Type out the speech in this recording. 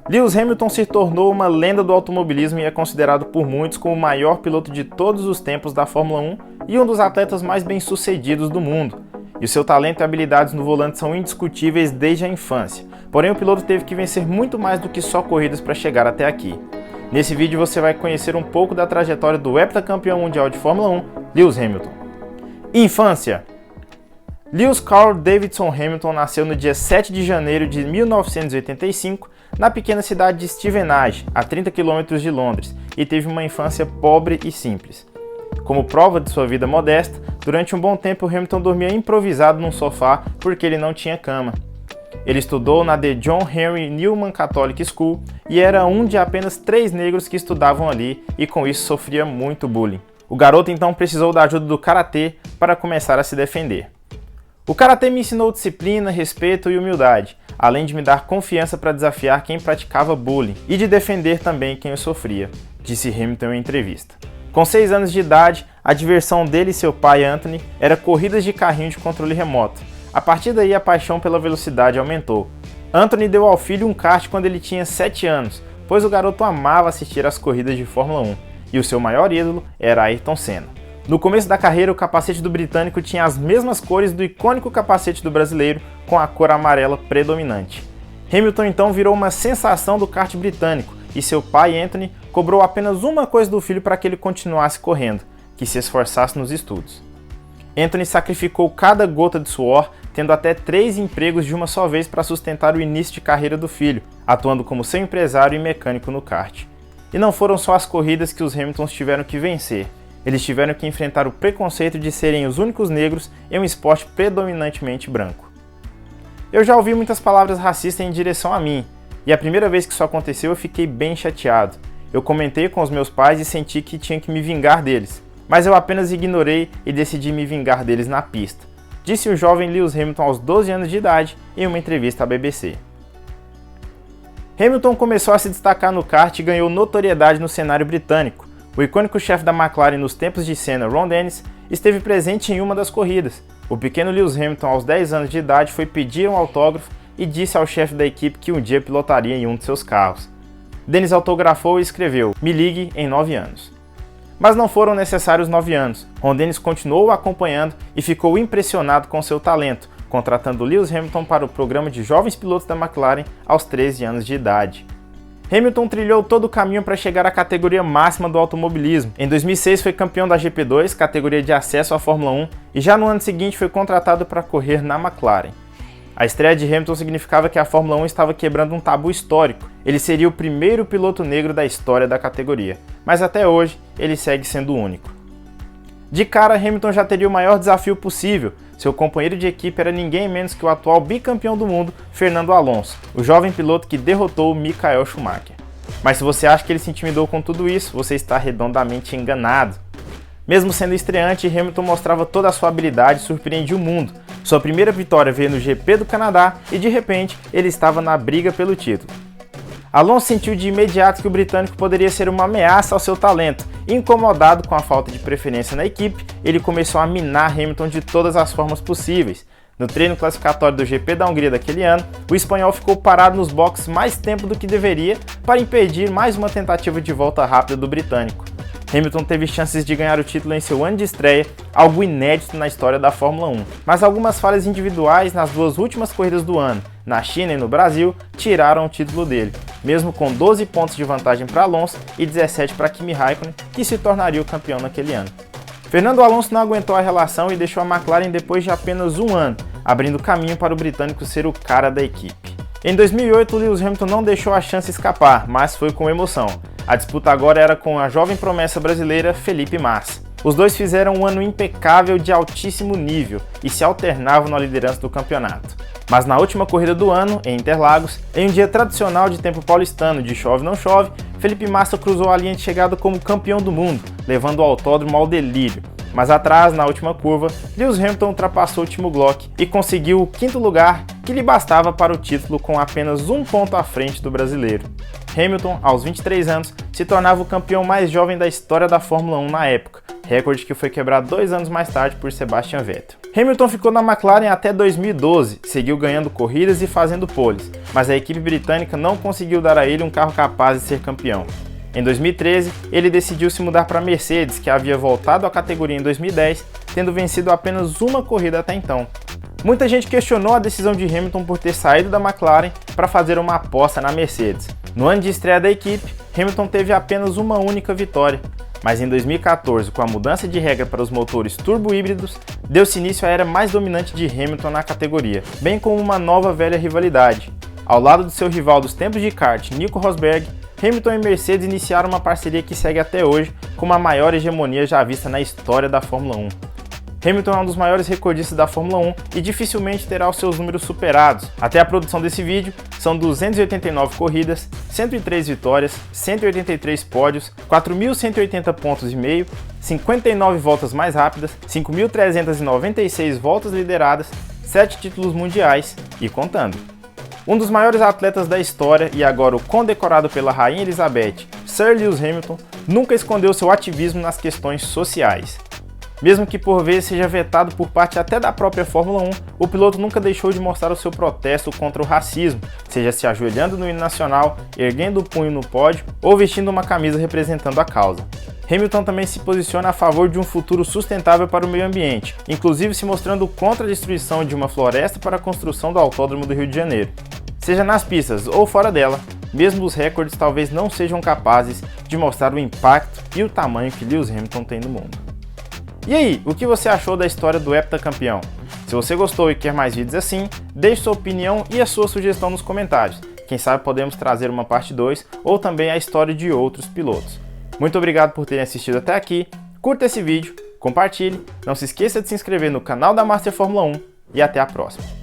Lewis Hamilton se tornou uma lenda do automobilismo e é considerado por muitos como o maior piloto de todos os tempos da Fórmula 1 e um dos atletas mais bem-sucedidos do mundo. E o seu talento e habilidades no volante são indiscutíveis desde a infância. Porém, o piloto teve que vencer muito mais do que só corridas para chegar até aqui. Nesse vídeo você vai conhecer um pouco da trajetória do heptacampeão mundial de Fórmula 1, Lewis Hamilton. Infância. Lewis Carl Davidson Hamilton nasceu no dia 7 de janeiro de 1985 na pequena cidade de Stevenage, a 30 km de Londres, e teve uma infância pobre e simples. Como prova de sua vida modesta, durante um bom tempo Hamilton dormia improvisado num sofá porque ele não tinha cama. Ele estudou na The John Henry Newman Catholic School e era um de apenas 3 negros que estudavam ali e com isso sofria muito bullying. O garoto então precisou da ajuda do karatê para começar a se defender. O karatê me ensinou disciplina, respeito e humildade, além de me dar confiança para desafiar quem praticava bullying e de defender também quem o sofria, disse Hamilton em entrevista. Com 6 anos de idade, a diversão dele e seu pai Anthony era corridas de carrinho de controle remoto. A partir daí, a paixão pela velocidade aumentou. Anthony deu ao filho um kart quando ele tinha 7 anos, pois o garoto amava assistir às corridas de Fórmula 1, e o seu maior ídolo era Ayrton Senna. No começo da carreira, o capacete do britânico tinha as mesmas cores do icônico capacete do brasileiro, com a cor amarela predominante. Hamilton então virou uma sensação do kart britânico, e seu pai Anthony cobrou apenas uma coisa do filho para que ele continuasse correndo, que se esforçasse nos estudos. Anthony sacrificou cada gota de suor, tendo até 3 empregos de uma só vez para sustentar o início de carreira do filho, atuando como seu empresário e mecânico no kart. E não foram só as corridas que os Hamiltons tiveram que vencer. Eles tiveram que enfrentar o preconceito de serem os únicos negros em um esporte predominantemente branco. Eu já ouvi muitas palavras racistas em direção a mim, e a primeira vez que isso aconteceu eu fiquei bem chateado. Eu comentei com os meus pais e senti que tinha que me vingar deles, mas eu apenas ignorei e decidi me vingar deles na pista, disse o jovem Lewis Hamilton aos 12 anos de idade em uma entrevista à BBC. Hamilton começou a se destacar no kart e ganhou notoriedade no cenário britânico. O icônico chefe da McLaren nos tempos de Senna, Ron Dennis, esteve presente em uma das corridas. O pequeno Lewis Hamilton, aos 10 anos de idade, foi pedir um autógrafo e disse ao chefe da equipe que um dia pilotaria em um de seus carros. Dennis autografou e escreveu: "Me ligue em 9 anos". Mas não foram necessários 9 anos. Ron Dennis continuou o acompanhando e ficou impressionado com seu talento, contratando Lewis Hamilton para o programa de jovens pilotos da McLaren aos 13 anos de idade. Hamilton trilhou todo o caminho para chegar à categoria máxima do automobilismo. Em 2006 foi campeão da GP2, categoria de acesso à Fórmula 1, e já no ano seguinte foi contratado para correr na McLaren. A estreia de Hamilton significava que a Fórmula 1 estava quebrando um tabu histórico. Ele seria o primeiro piloto negro da história da categoria, mas até hoje ele segue sendo o único. De cara, Hamilton já teria o maior desafio possível. Seu companheiro de equipe era ninguém menos que o atual bicampeão do mundo, Fernando Alonso, o jovem piloto que derrotou Michael Schumacher. Mas se você acha que ele se intimidou com tudo isso, você está redondamente enganado. Mesmo sendo estreante, Hamilton mostrava toda a sua habilidade e surpreendia o mundo. Sua primeira vitória veio no GP do Canadá e de repente ele estava na briga pelo título. Alonso sentiu de imediato que o britânico poderia ser uma ameaça ao seu talento. Incomodado com a falta de preferência na equipe, ele começou a minar Hamilton de todas as formas possíveis. No treino classificatório do GP da Hungria daquele ano, o espanhol ficou parado nos boxes mais tempo do que deveria para impedir mais uma tentativa de volta rápida do britânico. Hamilton teve chances de ganhar o título em seu ano de estreia, algo inédito na história da Fórmula 1. Mas algumas falhas individuais nas 2 últimas corridas do ano, na China e no Brasil, tiraram o título dele, mesmo com 12 pontos de vantagem para Alonso e 17 para Kimi Raikkonen, que se tornaria o campeão naquele ano. Fernando Alonso não aguentou a relação e deixou a McLaren depois de apenas um ano, abrindo caminho para o britânico ser o cara da equipe. Em 2008, Lewis Hamilton não deixou a chance escapar, mas foi com emoção. A disputa agora era com a jovem promessa brasileira Felipe Massa. Os dois fizeram um ano impecável de altíssimo nível e se alternavam na liderança do campeonato. Mas na última corrida do ano, em Interlagos, em um dia tradicional de tempo paulistano de chove não chove, Felipe Massa cruzou a linha de chegada como campeão do mundo, levando o autódromo ao delírio. Mas atrás, na última curva, Lewis Hamilton ultrapassou Timo Glock e conseguiu o 5º lugar que lhe bastava para o título com apenas um ponto à frente do brasileiro. Hamilton, aos 23 anos, se tornava o campeão mais jovem da história da Fórmula 1 na época, recorde que foi quebrado 2 anos mais tarde por Sebastian Vettel. Hamilton ficou na McLaren até 2012, seguiu ganhando corridas e fazendo poles, mas a equipe britânica não conseguiu dar a ele um carro capaz de ser campeão. Em 2013, ele decidiu se mudar para a Mercedes, que havia voltado à categoria em 2010, tendo vencido apenas uma corrida até então. Muita gente questionou a decisão de Hamilton por ter saído da McLaren para fazer uma aposta na Mercedes. No ano de estreia da equipe, Hamilton teve apenas uma única vitória, mas em 2014, com a mudança de regra para os motores turbo-híbridos, deu-se início à era mais dominante de Hamilton na categoria, bem como uma nova velha rivalidade. Ao lado de seu rival dos tempos de kart, Nico Rosberg, Hamilton e Mercedes iniciaram uma parceria que segue até hoje como a maior hegemonia já vista na história da Fórmula 1. Hamilton é um dos maiores recordistas da Fórmula 1 e dificilmente terá os seus números superados. Até a produção desse vídeo, são 289 corridas, 103 vitórias, 183 pódios, 4.180 pontos e meio, 59 voltas mais rápidas, 5.396 voltas lideradas, 7 títulos mundiais e contando. Um dos maiores atletas da história e agora o condecorado pela Rainha Elizabeth, Sir Lewis Hamilton, nunca escondeu seu ativismo nas questões sociais. Mesmo que por vezes seja vetado por parte até da própria Fórmula 1, o piloto nunca deixou de mostrar o seu protesto contra o racismo, seja se ajoelhando no hino nacional, erguendo o punho no pódio ou vestindo uma camisa representando a causa. Hamilton também se posiciona a favor de um futuro sustentável para o meio ambiente, inclusive se mostrando contra a destruição de uma floresta para a construção do Autódromo do Rio de Janeiro. Seja nas pistas ou fora dela, mesmo os recordes talvez não sejam capazes de mostrar o impacto e o tamanho que Lewis Hamilton tem no mundo. E aí, o que você achou da história do heptacampeão? Se você gostou e quer mais vídeos assim, deixe sua opinião e a sua sugestão nos comentários. Quem sabe podemos trazer uma parte 2 ou também a história de outros pilotos. Muito obrigado por terem assistido até aqui, curta esse vídeo, compartilhe, não se esqueça de se inscrever no canal da Master Fórmula 1 e até a próxima.